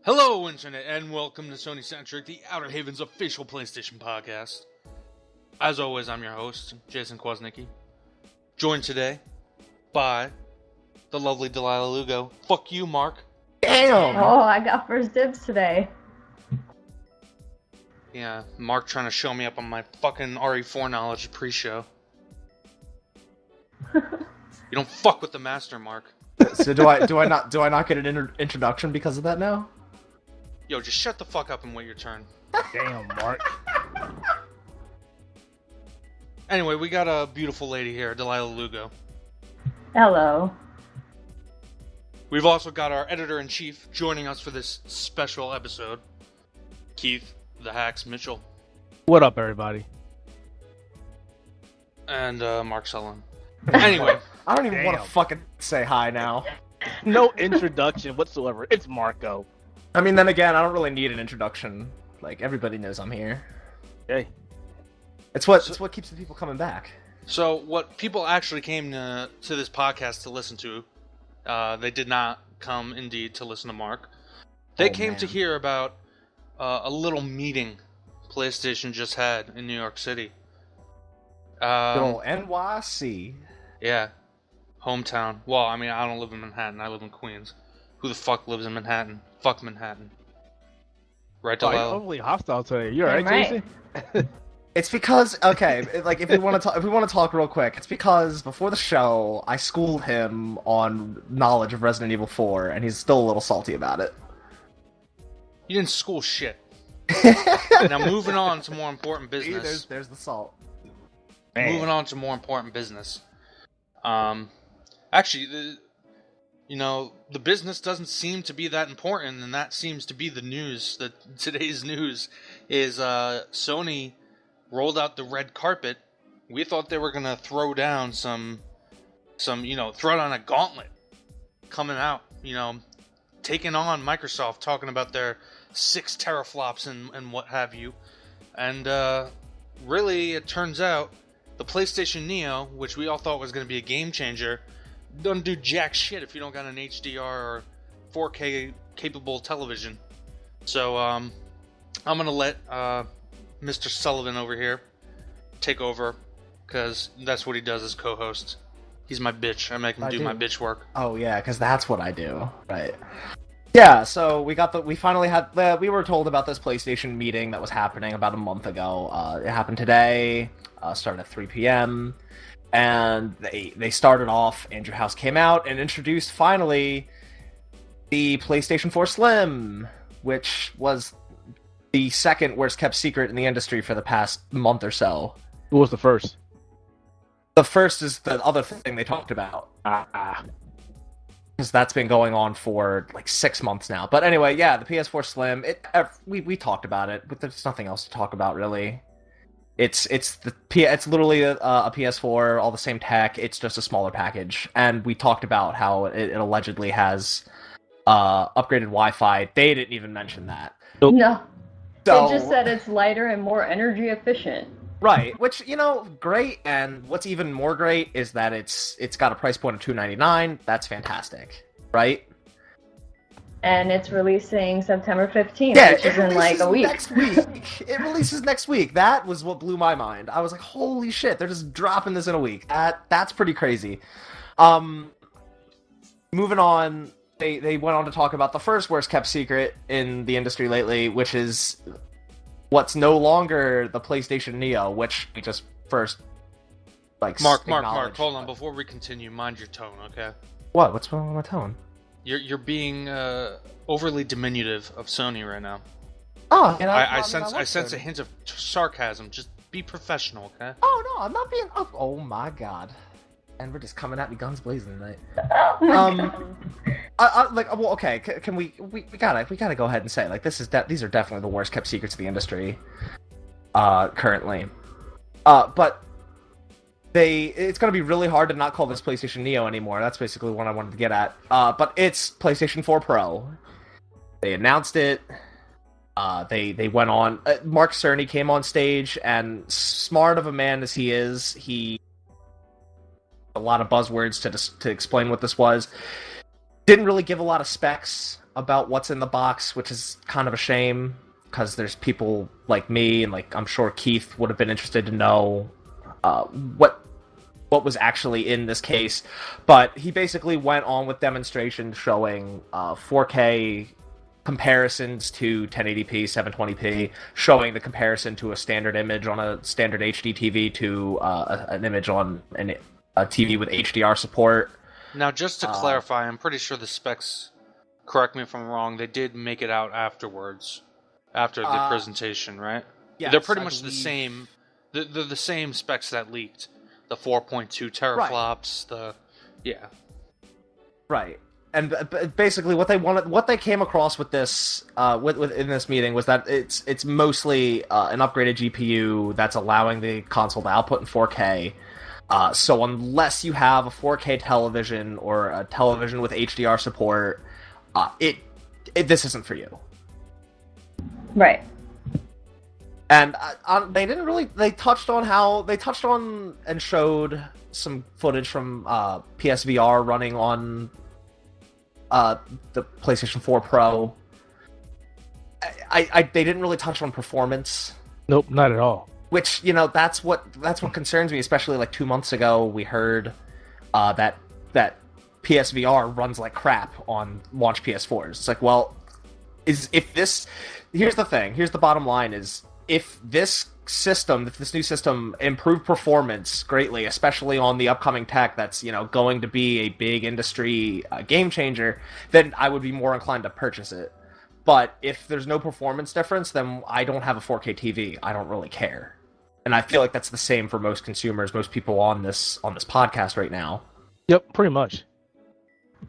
Hello, Internet, and welcome to SonyCentric, the Outerhaven's official PlayStation podcast. As always, I'm your host, Jason Kwasnicki, joined today by the lovely Delaila Lugo. Fuck you, Mark. Damn! Oh, I got first dibs today. Yeah, Mark trying to show me up on my fucking RE4 knowledge pre-show. You don't fuck with the master, Mark. So do I not get an introduction because of that now? Yo, just shut the fuck up and wait your turn. Damn, Mark. Anyway, we got a beautiful lady here, Delaila Lugo. Hello. We've also got our editor-in-chief joining us for this special episode, Keith the Hacks Mitchell. What up, everybody? And Mark Sullivan. Anyway. I don't even want to fucking say hi now. No introduction whatsoever. It's Marco. I mean, then again, I don't really need an introduction. Like, everybody knows I'm here. Hey. It's what keeps the people coming back. So, what people actually came to this podcast to listen to, they did not come, indeed, to listen to Mark. They came to hear about a little meeting PlayStation just had in New York City. Good old NYC. Yeah. Hometown. Well, I mean, I don't live in Manhattan. I live in Queens. Who the fuck lives in Manhattan? Fuck Manhattan. Right, Oh, you're Delaila? overly hostile today. You're Damn right, Jason? It's because, okay, like, if we want to talk real quick, it's because before the show, I schooled him on knowledge of Resident Evil 4, and he's still a little salty about it. You didn't school shit. Now, moving on to more important business. There's the salt. Man. Moving on to more important business. Actually, the business doesn't seem to be that important, and that seems to be the news. Today's news is Sony rolled out the red carpet. We thought they were gonna throw down throw down a gauntlet coming out. Taking on Microsoft, talking about their 6 teraflops and what have you. And really, it turns out the PlayStation Neo, which we all thought was going to be a game changer, doesn't do jack shit if you don't got an HDR or 4K capable television. So I'm going to let Mr. Sullivan over here take over, because that's what he does as co-host. He's my bitch. I make him do my bitch work. Oh yeah, because that's what I do, right? Yeah. So we were told about this PlayStation meeting that was happening about a month ago. It happened today. Started at 3 p.m. and they started off. Andrew House came out and introduced finally the PlayStation 4 Slim, which was the second worst kept secret in the industry for the past month or so. Who was the first? The first is the other thing they talked about. Because that's been going on for like 6 months now. But anyway, yeah, the PS4 Slim. We talked about it, but there's nothing else to talk about really. It's literally a PS4, all the same tech. It's just a smaller package, and we talked about how it allegedly has upgraded Wi-Fi. They didn't even mention that. No. So, They just said it's lighter and more energy efficient. Right, which, great, and what's even more great is that it's got a price point of $299. That's fantastic, right? And it's releasing September 15th, which is in like a week. Next week. It releases next week. That was what blew my mind. I was like, holy shit, they're just dropping this in a week. That's pretty crazy. Moving on, they went on to talk about the first worst kept secret in the industry lately, which is what's no longer the PlayStation Neo, which we just first Mark, hold on. Before we continue, mind your tone, okay? What? What's wrong with my tone? You're being overly diminutive of Sony right now. Oh, and I sense a hint of sarcasm. Just be professional, okay? Oh no, I'm not being. Oh my god, and we're just coming at me guns blazing tonight. Okay. Can we gotta go ahead and say these are definitely the worst kept secrets of the industry, currently. But it's going to be really hard to not call this PlayStation Neo anymore. That's basically what I wanted to get at. But it's PlayStation 4 Pro. They announced it. They went on. Mark Cerny came on stage, and smart of a man as he is, he a lot of buzzwords to explain what this was. Didn't really give a lot of specs. about what's in the box, which is kind of a shame because there's people like me and like I'm sure Keith would have been interested to know what was actually in this case. But he basically went on with demonstrations showing 4K comparisons to 1080p, 720p, showing the comparison to a standard image on a standard HD TV to an image on a TV with HDR support. Now, just to clarify, I'm pretty sure the specs, correct me if I'm wrong, they did make it out afterwards, after the presentation, right? Yes, they're pretty much the same. They're the same specs that leaked. The 4.2 teraflops, Right. And basically, what they came across with this, in this meeting, was that it's mostly an upgraded GPU that's allowing the console to output in 4K. So unless you have a 4K television or a television with HDR support, this isn't for you. Right. And they didn't really. They touched on and showed some footage from PSVR running on the PlayStation 4 Pro. They didn't really touch on performance. Nope, not at all. Which, that's what concerns me. Especially like 2 months ago, we heard that PSVR runs like crap on launch PS4s. It's like, well, here's the thing. Here's the bottom line: is if this new system improved performance greatly, especially on the upcoming tech that's going to be a big industry game changer, then I would be more inclined to purchase it. But if there's no performance difference, then I don't have a 4K TV. I don't really care. And I feel like that's the same for most consumers, most people on this podcast right now. Yep, pretty much.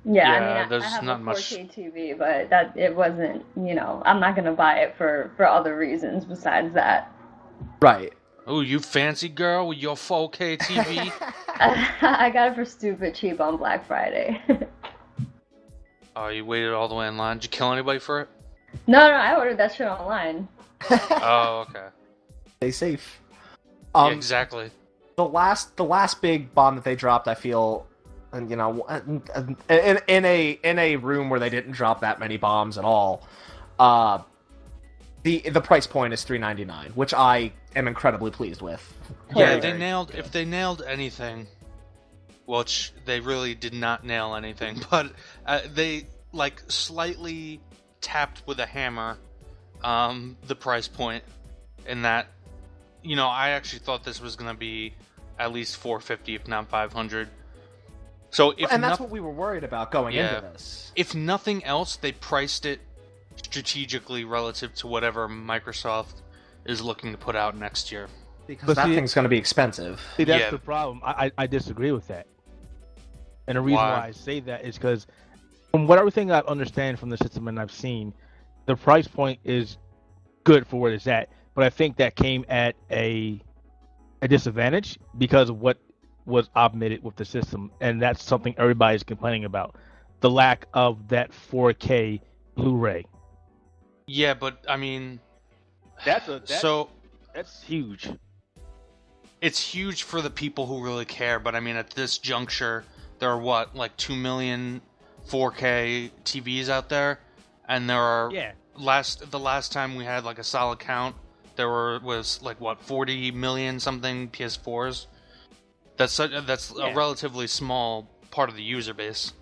Yeah, I mean, there's I have not a 4K much TV, but that it wasn't. I'm not gonna buy it for other reasons besides that. Right. Oh, you fancy girl with your 4K TV? I got it for stupid cheap on Black Friday. Oh, you waited all the way in line. Did you kill anybody for it? No, I ordered that shit online. Oh, okay. Stay safe. Yeah, exactly. The last big bomb that they dropped, I feel, and in a room where they didn't drop that many bombs at all, the price point is $399, which I am incredibly pleased with. Yeah, if they nailed anything, which they really did not nail anything, but they slightly tapped with a hammer the price point, in that I actually thought this was going to be at least $450, if not $500. So that's what we were worried about going into this. If nothing else, they priced it strategically relative to whatever Microsoft is looking to put out next year. Because thing's going to be expensive. See, that's the problem. I disagree with that. And the reason why I say that is because from everything I understand from the system and I've seen, the price point is good for where it's at. But I think that came at a disadvantage because of what was omitted with the system. And that's something everybody's complaining about. The lack of that 4K Blu-ray. Yeah, but I mean, that's huge. It's huge for the people who really care, but I mean, at this juncture, there are 2 million 4K TVs out there, and there are the last time we had a solid count, there was 40 million something PS4s. That's a relatively small part of the user base.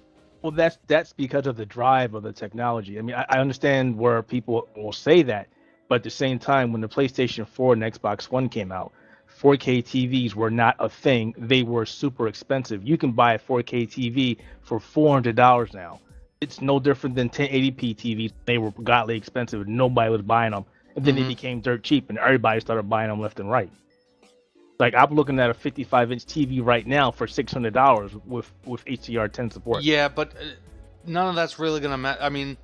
Well, that's because of the drive of the technology. I mean, I understand where people will say that, but at the same time, when the PlayStation 4 and Xbox One came out, 4K TVs were not a thing. They were super expensive. You can buy a 4K TV for $400 now. It's no different than 1080p TVs. They were godly expensive. Nobody was buying them. And then they became dirt cheap, and everybody started buying them left and right. I'm looking at a 55-inch TV right now for $600 with HDR 10 support. Yeah, but none of that's really going to matter. I mean,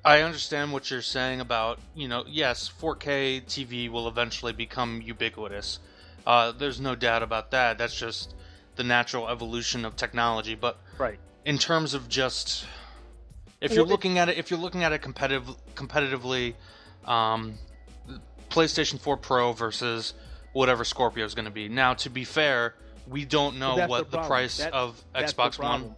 I understand what you're saying about, yes, 4K TV will eventually become ubiquitous. There's no doubt about that. That's just the natural evolution of technology. But in terms of just, if you're looking at it competitively, PlayStation 4 Pro versus whatever Scorpio is going to be. Now, to be fair, we don't know what the price of Xbox One.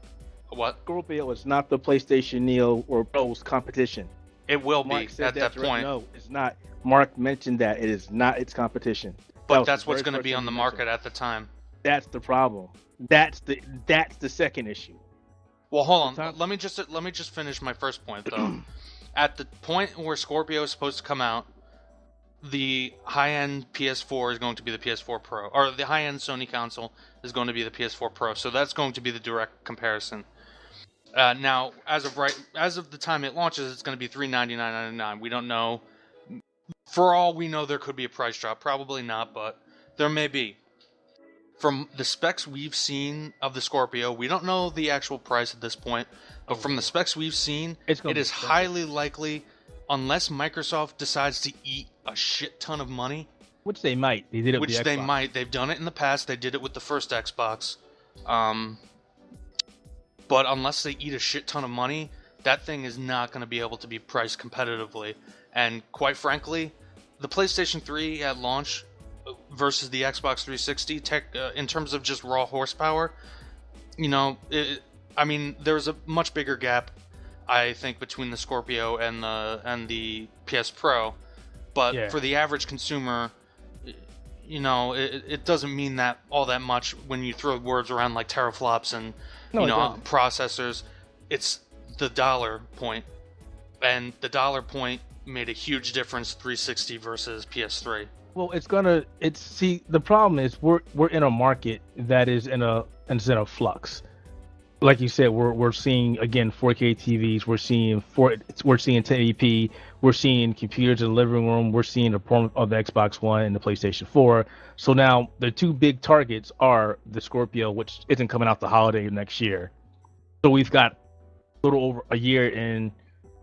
What? Scorpio is not the PlayStation Neo or Pro's competition. It will Mark be said at that point. No, it's not. Mark mentioned that it is not its competition. But that's what's going to be on the market at the time. That's the problem. That's the second issue. Well, hold on. Let me just finish my first point though. At the point where Scorpio is supposed to come out, the high-end PS4 is going to be the PS4 Pro, or the high-end Sony console is going to be the PS4 Pro. So that's going to be the direct comparison. Now, as of the time it launches, it's going to be $399.99. We don't know. For all we know, there could be a price drop. Probably not, but there may be. From the specs we've seen of the Scorpio, we don't know the actual price at this point, but from the specs we've seen, it is highly likely, unless Microsoft decides to eat a shit ton of money. Which they might. They did it with the Xbox. Which they might. They've done it in the past. They did it with the first Xbox. But unless they eat a shit ton of money, that thing is not going to be able to be priced competitively. And quite frankly, the PlayStation 3 at launch versus the Xbox 360 in terms of just raw horsepower, there's a much bigger gap, I think, between the Scorpio and the PS Pro. But for the average consumer, it doesn't mean that all that much when you throw words around like teraflops and processors. It's the dollar point, and the dollar point made a huge difference 360 versus PS3. Well, the problem is we're in a market that is in a flux. Like you said, we're seeing again 4K TVs, we're seeing 1080p, we're seeing computers in the living room, we're seeing the form of the Xbox One and the PlayStation 4. So now the two big targets are the Scorpio, which isn't coming out the holiday next year. So we've got a little over a year and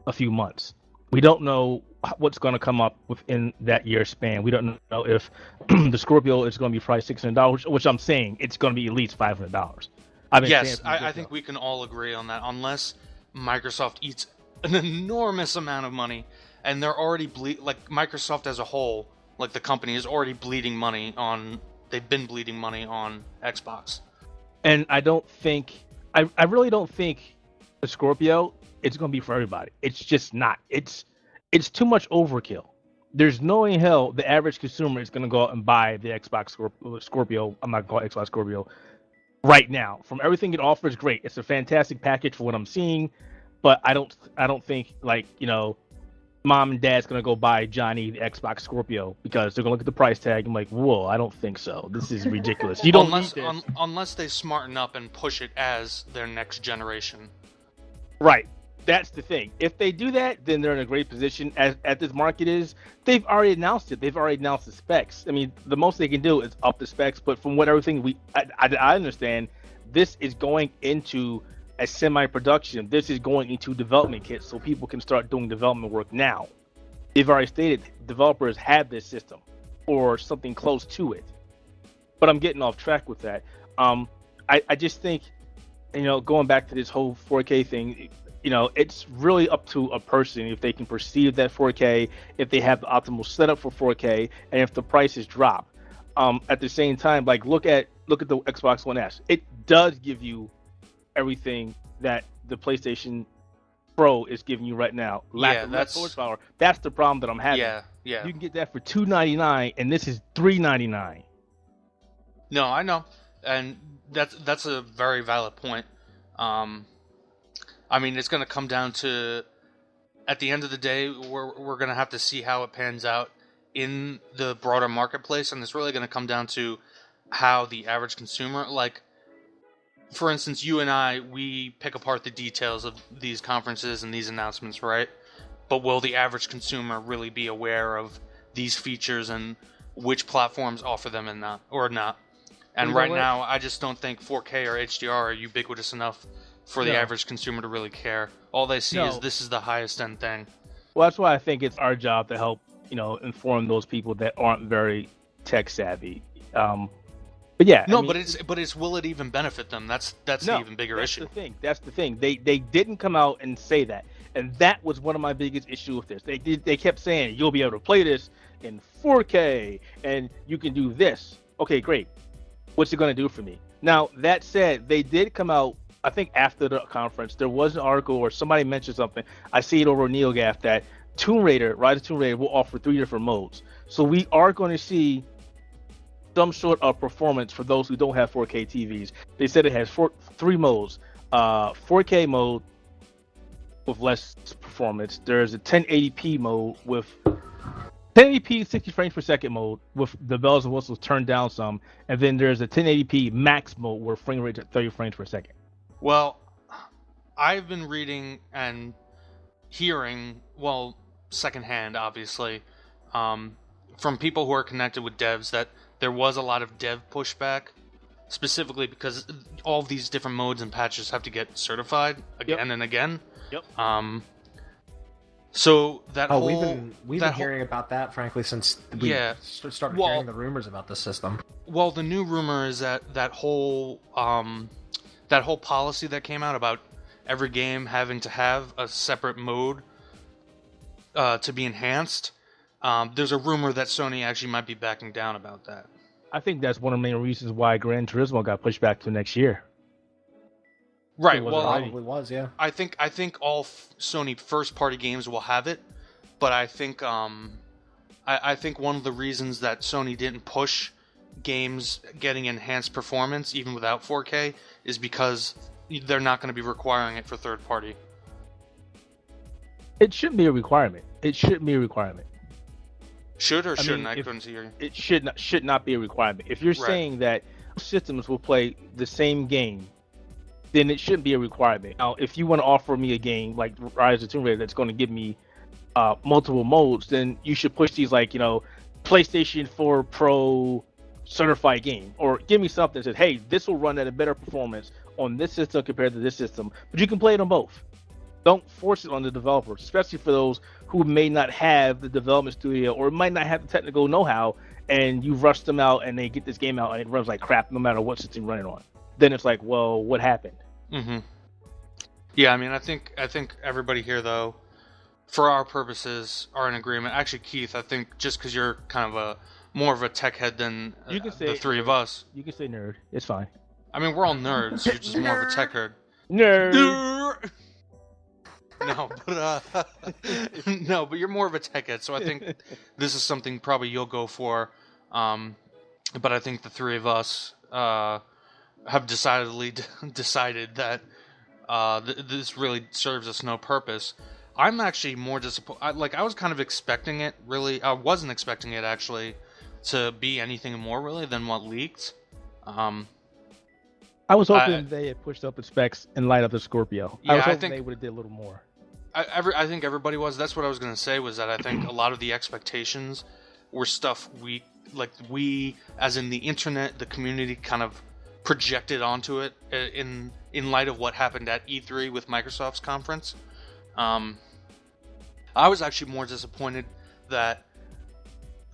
a few months. We don't know what's going to come up within that year span. We don't know if the Scorpio is going to be priced $600, which I'm saying it's going to be at least $500. Yes, I think we can all agree on that, unless Microsoft eats an enormous amount of money, and they're already Microsoft as a whole, like the company, is already bleeding money on. They've been bleeding money on Xbox. And I really don't think the Scorpio it's going to be for everybody. It's just not. It's too much overkill. There's no way in hell the average consumer is going to go out and buy the Xbox Scorpio. I'm not going to call it Xbox Scorpio right now. From everything it offers, great. It's a fantastic package for what I'm seeing, but I don't think mom and dad's going to go buy Johnny the Xbox Scorpio because they're going to look at the price tag and like, whoa, I don't think so. This is ridiculous. You don't need this. Unless they smarten up and push it as their next generation. Right. That's the thing. If they do that, then they're in a great position. As this market is, they've already announced it. They've already announced the specs. I mean, the most they can do is up the specs. But from what everything I understand, this is going into a semi-production. This is going into development kits, so people can start doing development work now. They've already stated developers have this system or something close to it. But I'm getting off track with that. I just think, going back to this whole 4K thing. It's really up to a person if they can perceive that 4K, if they have the optimal setup for 4K, and if the prices drop. At the same time, look at the Xbox One S. It does give you everything that the PlayStation Pro is giving you right now. That's horsepower. That's the problem that I'm having. Yeah. You can get that for $299, and this is $399. No, I know, and that's a very valid point. It's going to come down to, at the end of the day, we're going to have to see how it pans out in the broader marketplace, and it's really going to come down to how the average consumer, for instance, you and I, we pick apart the details of these conferences and these announcements, right? But will the average consumer really be aware of these features and which platforms offer them or not? And right now, I just don't think 4K or HDR are ubiquitous enough for the average consumer to really care. All they see is this is the highest end thing. Well, that's why I think it's our job to help, inform those people that aren't very tech savvy. But yeah, but it's will it even benefit them? That's the even bigger issue. That's the thing. They didn't come out and say that, and that was one of my biggest issues with this. They kept saying you'll be able to play this in 4K and you can do this. Okay, great. What's it going to do for me? Now that said, they did come out I think after the conference, there was an article where somebody mentioned something. I see it over NeoGAF that Rise of Tomb Raider will offer 3 different modes. So we are going to see some sort of performance for those who don't have 4K TVs. They said it has 3 modes. 4K mode with less performance. There's a 1080p mode with 1080p 60 frames per second mode with the bells and whistles turned down some, and then there's a 1080p max mode where frame rate at 30 frames per second. Well, I've been reading and hearing, well, secondhand, obviously, from people who are connected with devs that there was a lot of dev pushback, specifically because all of these different modes and patches have to get certified again and again. Yep. So that we've been hearing about that, frankly, since we started hearing the rumors about the system. Well, the new rumor is that whole policy that came out about every game having to have a separate mode to be enhanced. There's a rumor that Sony actually might be backing down about that. I think that's one of the main reasons why Gran Turismo got pushed back to next year. Right. Well, probably was, yeah. I think all Sony first-party games will have it, but I think I think one of the reasons that Sony didn't push games getting enhanced performance even without 4K is because they're not going to be requiring it for third-party. It shouldn't be a requirement. Should or shouldn't? I couldn't hear you. It should not be a requirement. If you're saying that systems will play the same game, then it shouldn't be a requirement. Now, if you want to offer me a game like Rise of Tomb Raider that's going to give me multiple modes, then you should push these like, PlayStation 4 Pro certified game, or give me something that says, hey, this will run at a better performance on this system compared to this system, but you can play it on both. Don't force it on the developers, especially for those who may not have the development studio or might not have the technical know-how, and you rush them out and they get this game out and it runs like crap no matter what system you're running on. Then it's like, well, what happened? Mm-hmm. Yeah, I mean, I think everybody here, though, for our purposes, are in agreement. Actually, Keith, I think just because you're kind of more of a tech head than the three of us. You can say nerd. It's fine. I mean, we're all nerds. You're just more of a tech nerd. Nerd. No, but you're more of a tech head, so I think this is something probably you'll go for. But I think the three of us have decided that this really serves us no purpose. I'm actually more disappointed. I was kind of expecting it, really. I wasn't expecting it, actually, to be anything more, really, than what leaked. I was hoping they had pushed up the specs in light of the Scorpio. Yeah, I was hoping they would have did a little more. I think everybody was. That's what I was going to say, was that I think a lot of the expectations were stuff we, as in the internet, the community, kind of projected onto it in light of what happened at E3 with Microsoft's conference. I was actually more disappointed that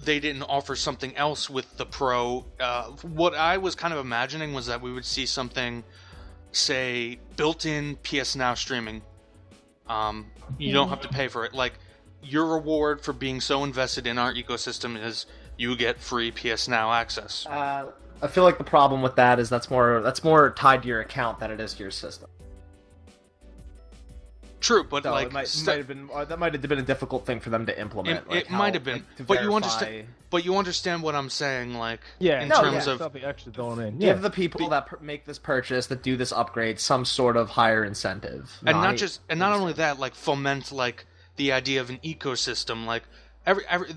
they didn't offer something else with the Pro. What I was kind of imagining was that we would see something, say, built-in PS Now streaming. You don't have to pay for it. Like, your reward for being so invested in our ecosystem is you get free PS Now access. I feel like the problem with that is that's more tied to your account than it is to your system. True, but so that might have been a difficult thing for them to implement. It might have been, but you understand. But you understand what I'm saying, terms of something extra going in. Give the people that make this purchase, that do this upgrade, some sort of higher incentive, and not only that, foment the idea of an ecosystem.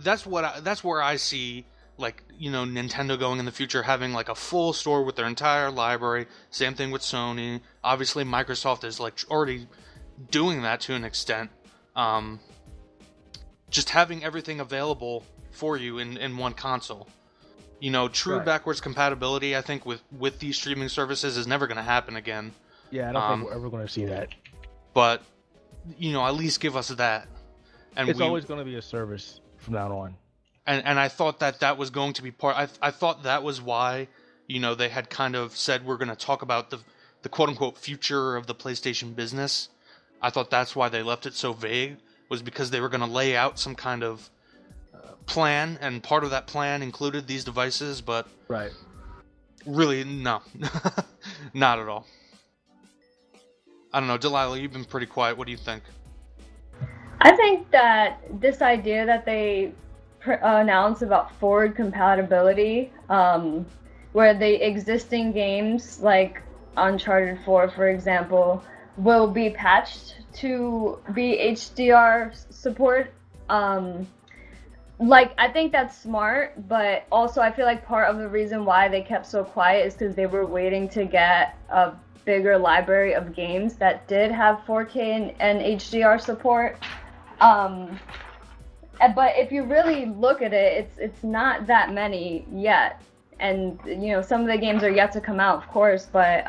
That's where I see Nintendo going in the future, having a full store with their entire library. Same thing with Sony. Obviously, Microsoft is already doing that to an extent. Just having everything available for you in one console. True backwards compatibility, I think, with these streaming services is never going to happen again. Yeah, I don't think we're ever going to see that. But, at least give us that. And it's always going to be a service from now on. And I thought that was going to be part... I thought that was why, they had kind of said we're going to talk about the quote-unquote future of the PlayStation business. I thought that's why they left it so vague, was because they were going to lay out some kind of plan, and part of that plan included these devices, but right, really, no. Not at all. I don't know, Delilah, you've been pretty quiet. What do you think? I think that this idea that they announced about forward compatibility, where the existing games like Uncharted 4, for example, will be patched to be HDR support. I think that's smart, but also I feel like part of the reason why they kept so quiet is because they were waiting to get a bigger library of games that did have 4K and HDR support. But if you really look at it, it's not that many yet. And, some of the games are yet to come out, of course, but,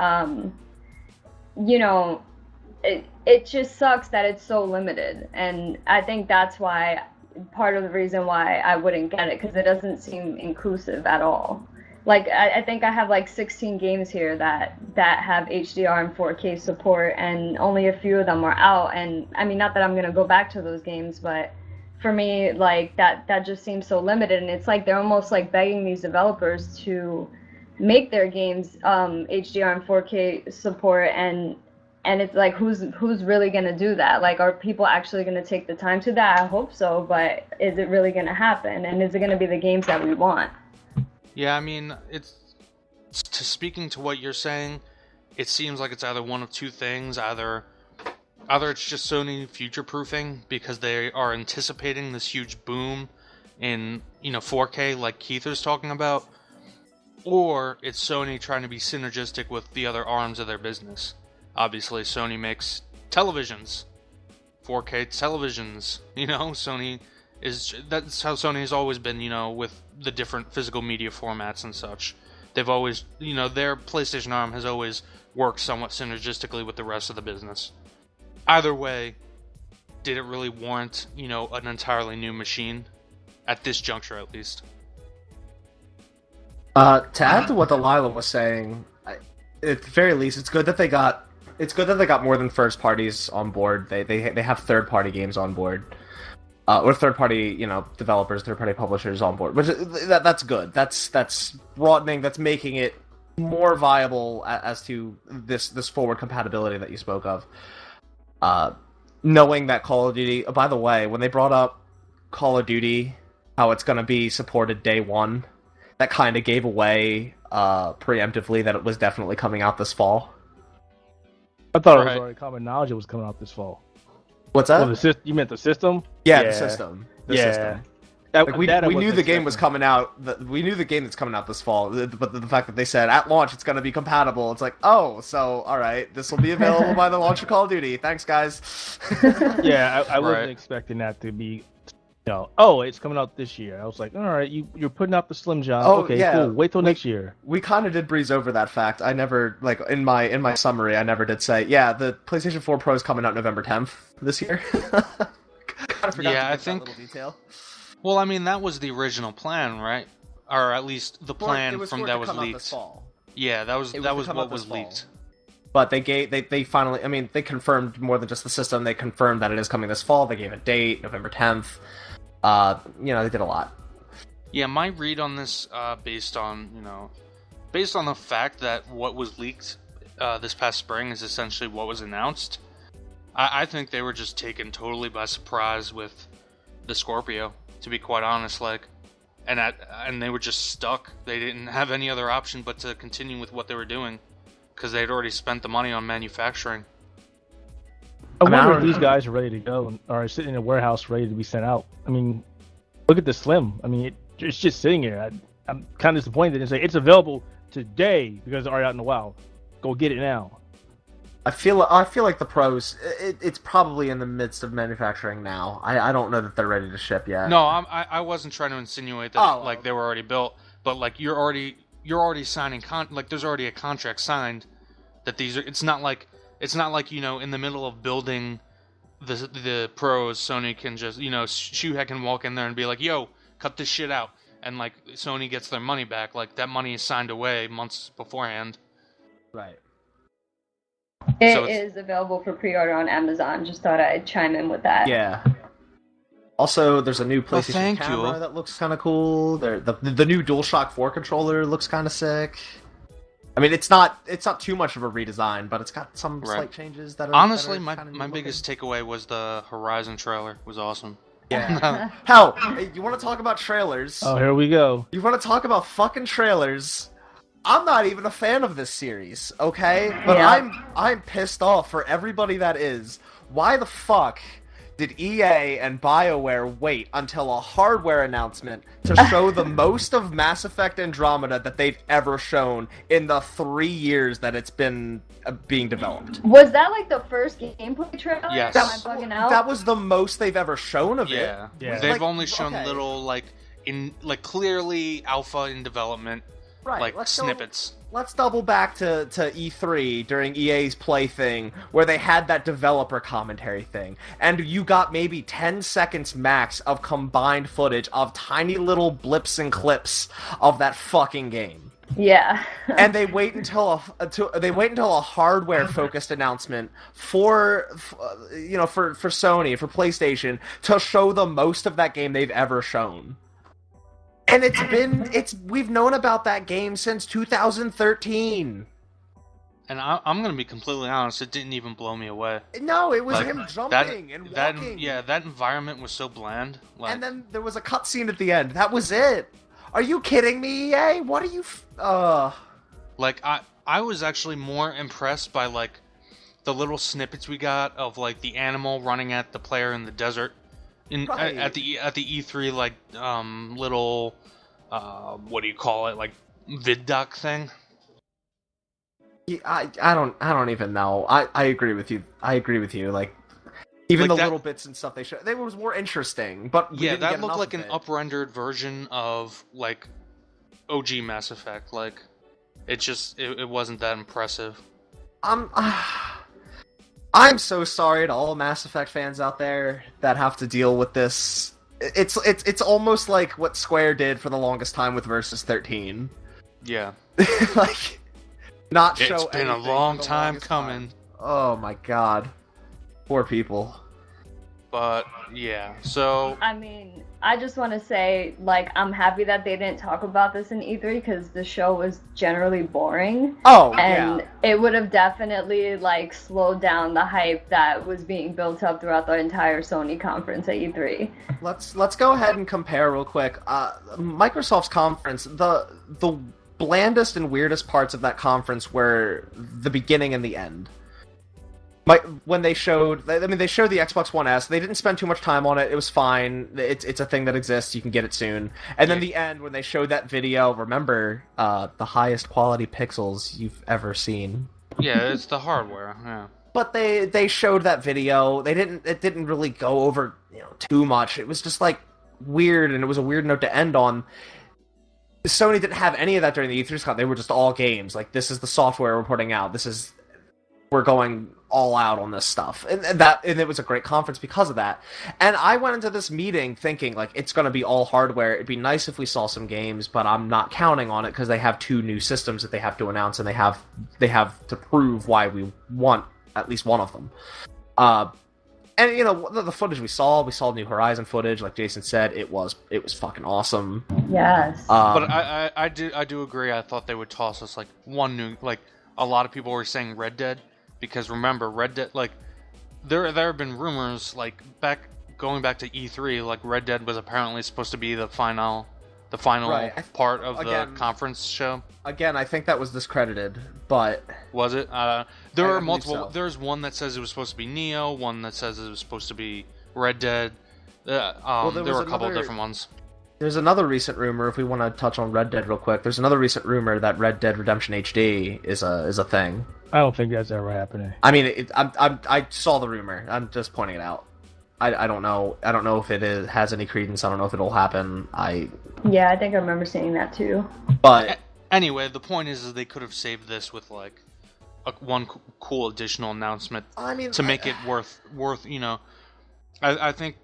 it just sucks that it's so limited. And I think that's why, part of the reason why I wouldn't get it, because it doesn't seem inclusive at all. Like, I think I have like 16 games here that have HDR and 4K support, and only a few of them are out. And I mean, not that I'm going to go back to those games, but for me, like, that just seems so limited. And it's like they're almost like begging these developers to make their games HDR and 4K support, and it's like, who's really going to do that? Like, are people actually going to take the time to that? I hope so, but is it really going to happen? And is it going to be the games that we want? Yeah, I mean, speaking to what you're saying, it seems like it's either one of two things. Either it's just Sony future-proofing because they are anticipating this huge boom in, 4K like Keith was talking about, or it's Sony trying to be synergistic with the other arms of their business. Obviously, Sony makes televisions, 4K televisions, that's how Sony has always been, with the different physical media formats and such. They've always, their PlayStation arm has always worked somewhat synergistically with the rest of the business. Either way, did it really warrant, an entirely new machine? At this juncture, at least. To add to what Delilah was saying, at the very least, it's good that they got more than first parties on board. They have third party games on board. Or third-party, developers, third-party publishers on board, which that's good. That's broadening. That's making it more viable as to this forward compatibility that you spoke of. Knowing that Call of Duty. Oh, by the way, when they brought up Call of Duty, how it's going to be supported day one, that kind of gave away preemptively that it was definitely coming out this fall. I thought it was already common knowledge it was coming out this fall. What's that? Oh, you meant the system? Yeah, the system. The system. We knew the game was coming out. We knew the game that's coming out this fall. But the fact that they said at launch it's going to be compatible, it's like, oh, so all right, this will be available by the launch of Call of Duty. Thanks, guys. Yeah, I wasn't expecting that to be. Oh, it's coming out this year. I was like, all right, you're putting out the Slim John. Oh, okay, yeah. cool. Wait till next year. We kind of did breeze over that fact. I never, in my summary, I never did say, yeah, the PlayStation 4 Pro is coming out November 10th this year. Kind of forgot to that little detail. Well, I mean, that was the original plan, right? Or at least the plan from that was leaked. This fall. Yeah, that was what was leaked. But they finally, I mean, they confirmed more than just the system. They confirmed that it is coming this fall. They gave a date, November 10th. They did a lot. Yeah, my read on this, based on the fact that what was leaked this past spring is essentially what was announced. I think they were just taken totally by surprise with the Scorpio, to be quite honest. And they were just stuck. They didn't have any other option but to continue with what they were doing because they had already spent the money on manufacturing. I wonder if these guys are ready to go or are sitting in a warehouse ready to be sent out. I mean, look at the Slim. I mean, it's just sitting here. I'm kind of disappointed and say it's available today because it's already out in the wild. Go get it now. I feel like the Pros, it's probably in the midst of manufacturing now. I don't know that they're ready to ship yet. No, I wasn't trying to insinuate that they were already built, but you're already signing there's already a contract signed that these are. It's not like in the middle of building the Pros, Sony can just Shuhei can walk in there and be like, yo, cut this shit out, and Sony gets their money back. That money is signed away months beforehand. Right. It is available for pre-order on Amazon. Just thought I'd chime in with that. Yeah. Also, there's a new PlayStation camera that looks kind of cool. The new DualShock 4 controller looks kind of sick. I mean, it's not too much of a redesign, but it's got some slight changes that are honestly that are my biggest takeaway was the Horizon trailer. It was awesome. Yeah. Hell, you want to talk about trailers? Oh, here we go. You want to talk about fucking trailers? I'm not even a fan of this series, okay? But I'm pissed off for everybody that is. Why the fuck did EA and BioWare wait until a hardware announcement to show the most of Mass Effect Andromeda that they've ever shown in the 3 years that it's been being developed? Was that like the first gameplay trailer? Yes. Am I bugging out? That was the most they've ever shown of it. Yeah. They've only shown little clearly alpha in development, snippets. Let's double back to E3 during EA's Play thing, where they had that developer commentary thing, and you got maybe 10 seconds max of combined footage of tiny little blips and clips of that fucking game. Yeah. And they wait until a hardware focused announcement for Sony, for PlayStation, to show the most of that game they've ever shown. And we've known about that game since 2013. And I'm gonna be completely honest, it didn't even blow me away. No, it was him jumping and walking. That environment was so bland. And then there was a cutscene at the end. That was it. Are you kidding me, EA? What are you... I was actually more impressed by, the little snippets we got of, the animal running at the player in the desert. At the E3 little what do you call it, vid doc thing. Yeah, I don't even know. I agree with you. Even the little bits and stuff they showed, they was more interesting. But that looked like an up-rendered version of OG Mass Effect. It wasn't that impressive. I'm so sorry to all Mass Effect fans out there that have to deal with this. It's almost like what Square did for the longest time with Versus 13. Yeah. Not show. It's been a long time coming. Oh my god. Poor people. But yeah, so I mean, I just want to say, I'm happy that they didn't talk about this in E3 because the show was generally boring. Oh, and it would have definitely slowed down the hype that was being built up throughout the entire Sony conference at E3. Let's go ahead and compare real quick. Microsoft's conference, the blandest and weirdest parts of that conference were the beginning and the end. When they showed the Xbox One S, they didn't spend too much time on it. It was fine. It's a thing that exists. You can get it soon. And then the end, when they showed that video, remember, the highest quality pixels you've ever seen. Yeah, it's the hardware. Yeah. But they showed that video. It didn't really go over too much. It was just weird, and it was a weird note to end on. Sony didn't have any of that during the E3 con. They were just all games. This is the software we're putting out. We're going all out on this stuff, and it was a great conference because of that. And I went into this meeting thinking it's going to be all hardware. It'd be nice if we saw some games, but I'm not counting on it because they have 2 new systems that they have to announce, and they have to prove why we want at least one of them. And the footage we saw New Horizon footage, like Jason said, it was fucking awesome. Yes. But I do agree. I thought they would toss us one new, a lot of people were saying Red Dead. Because remember, Red Dead, there have been rumors, going back to E3, Red Dead was apparently supposed to be the final part of the conference show. Again, I think that was discredited, but... Was it? There are multiple... So. There's one that says it was supposed to be Neo, one that says it was supposed to be Red Dead. There were a couple of different ones. There's another recent rumor, if we want to touch on Red Dead real quick, there's another recent rumor that Red Dead Redemption HD is a thing. I don't think that's ever happening. I mean, I saw the rumor. I'm just pointing it out. I don't know. I don't know if it has any credence. I don't know if it'll happen. Yeah, I think I remember seeing that too. But anyway, the point is they could have saved this with one cool additional announcement. To make it worth. I think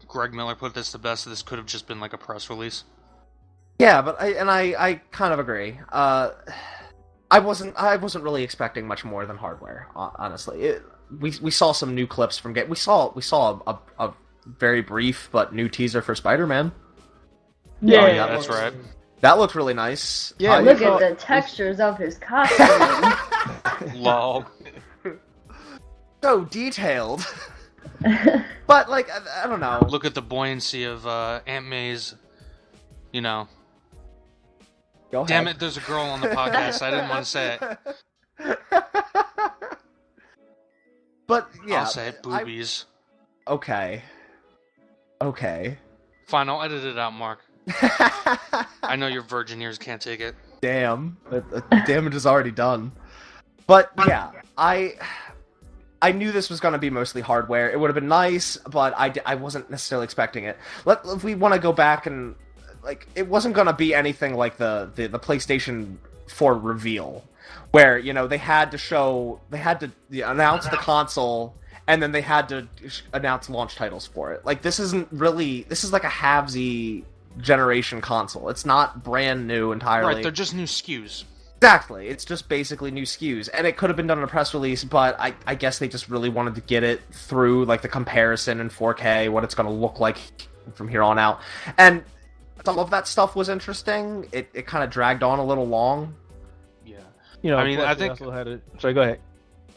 Greg Miller put this the best. This could have just been a press release. Yeah, but I kind of agree. I wasn't really expecting much more than hardware. Honestly, we saw some new clips from game. We saw a very brief but new teaser for Spider-Man. Yeah, that's right. That looked really nice. Yeah, Look at the textures of his costume. Lol. So detailed. But, like, I don't know. Look at the buoyancy of Aunt May's, you know. Go ahead. Damn it, there's a girl on the podcast. I didn't want to say it. But, yeah. I'll say it, boobies. Okay. Fine, I'll edit it out, Mark. I know your virgin ears can't take it. Damn. The damage is already done. But, yeah. I knew this was going to be mostly hardware. It would have been nice, but I wasn't necessarily expecting it. If we want to go back and, like, it wasn't going to be anything like the PlayStation 4 reveal, where, you know, they had to announce the console, and then they had to announce launch titles for it. Like, this is like a halvesy generation console. It's not brand new entirely. Right, they're just new SKUs. Exactly. It's just basically new SKUs. And it could have been done in a press release, but I guess they just really wanted to get it through, like, the comparison in 4K, what it's going to look like from here on out. And some of that stuff was interesting. It kind of dragged on a little long. Yeah. You know, I mean, I think... also had it... Sorry, go ahead.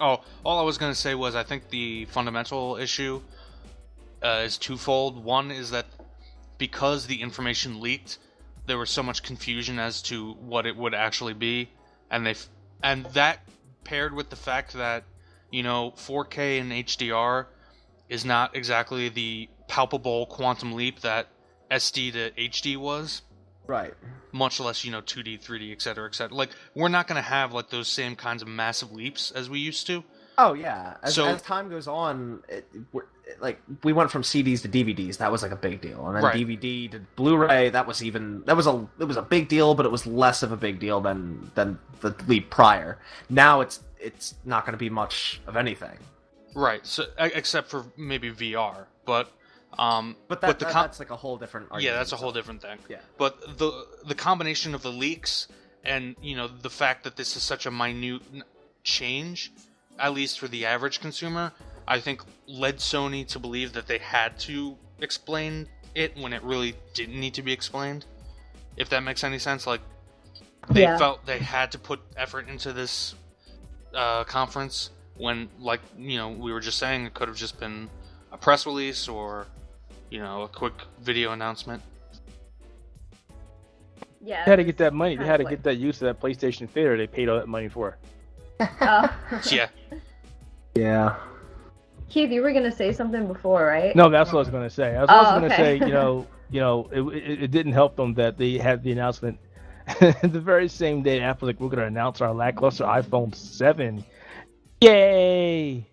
Oh, all I was going to say was I think the fundamental issue is twofold. One is that because the information leaked, there was so much confusion as to what it would actually be, and that paired with the fact that, you know, 4K and HDR is not exactly the palpable quantum leap that SD to HD was. Right. Much less, you know, 2D, 3D, etc., etc. Like, we're not going to have, like, those same kinds of massive leaps as we used to. Oh, yeah. As time goes on, we went from CDs to DVDs. That was, like, a big deal. And then right. DVD to Blu-ray, it was a big deal, but it was less of a big deal than the leap prior. Now it's not going to be much of anything. Right. So, except for maybe VR. But that's like a whole different argument. Yeah, that's a whole different thing. Yeah. But the combination of the leaks and, you know, the fact that this is such a minute change, at least for the average consumer, I think led Sony to believe that they had to explain it when it really didn't need to be explained. If that makes any sense. Like, they felt they had to put effort into this conference when, like, you know, we were just saying, it could have just been a press release or, you know, a quick video announcement. Yeah. They had to get that money. They had to get that use of that PlayStation Theater they paid all that money for. Yeah. Yeah. Keith, you were gonna say something before, right? No, that's what I was gonna say. I was also gonna okay. say, it didn't help them that they had the announcement the very same day. Apple's like, we're gonna announce our lackluster iPhone 7. Yay!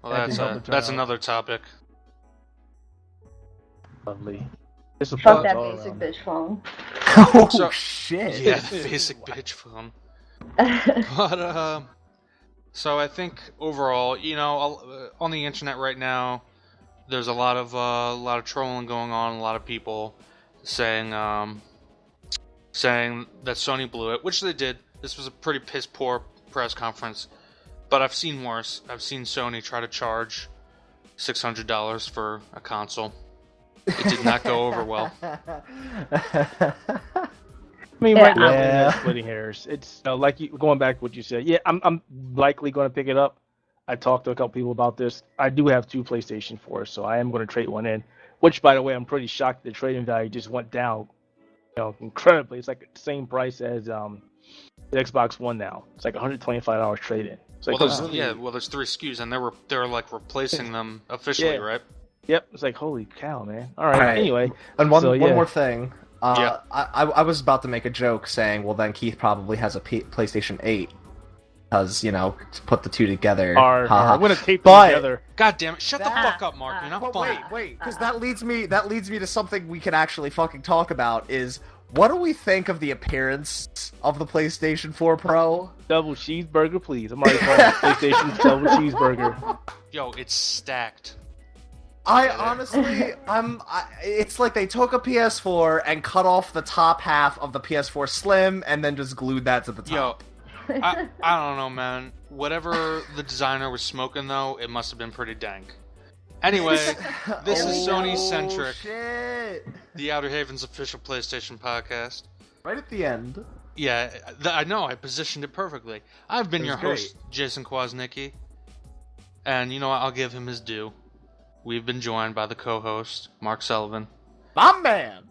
Well, that's another topic. Lovely. Fuck that basic bitch phone. Oh, shit. Yeah, basic bitch phone. But, so I think overall, you know, on the internet right now, there's a lot of trolling going on, a lot of people saying that Sony blew it, which they did. This was a pretty piss poor press conference, but I've seen worse. I've seen Sony try to charge $600 for a console. It did not go over well. I mean, right now, that's splitting hairs. It's like going back to what you said. Yeah, I'm likely going to pick it up. I talked to a couple people about this. I do have 2 PlayStation 4s, so I am going to trade one in. Which, by the way, I'm pretty shocked the trading value just went down, incredibly. It's like the same price as the Xbox One now. It's like $125 trade-in. Like, there's 3 SKUs, and they're like replacing them officially, right? Yep. It's like, holy cow, man. All right. Anyway, and one more thing. I was about to make a joke saying, well, then Keith probably has a PlayStation 8 because, to put the two together. I'm gonna tape them together. God damn it! Shut the fuck up, Mark. You're not funny. Wait, because that leads me to something we can actually fucking talk about. Is what do we think of the appearance of the PlayStation 4 Pro? Double cheeseburger, please. I'm already calling it PlayStation double cheeseburger. Yo, it's stacked. I honestly, it's like they took a PS4 and cut off the top half of the PS4 Slim and then just glued that to the top. Yo, I don't know, man. Whatever the designer was smoking, though, it must have been pretty dank. Anyway, this is SonyCentric, Shit. the Outerhaven's official PlayStation podcast. Right at the end. Yeah, I know, I positioned it perfectly. I've been It was your host, Jason Kwasnicki. And you know what, I'll give him his due. We've been joined by the co-host, Mark Sullivan. My man.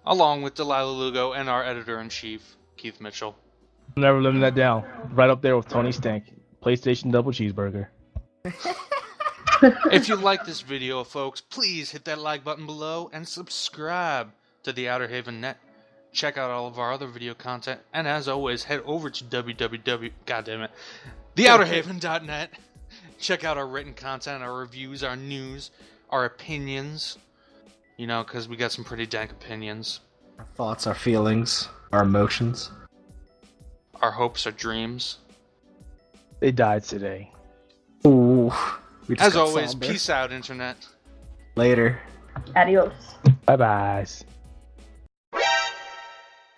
Along with Delaila Lugo and our editor-in-chief, Keith Mitchell. I'm never living that down. Right up there with Tony Stank. PlayStation double cheeseburger. If you like this video, folks, please hit that like button below and subscribe to the Outerhaven Net. Check out all of our other video content, and as always, head over to theouterhaven.net. Check out our written content, our reviews, our news, our opinions. You know, because we got some pretty dank opinions. Our thoughts, our feelings, our emotions. Our hopes, our dreams. They died today. Ooh. As always, peace out, Internet. Later. Adios. Bye-bye.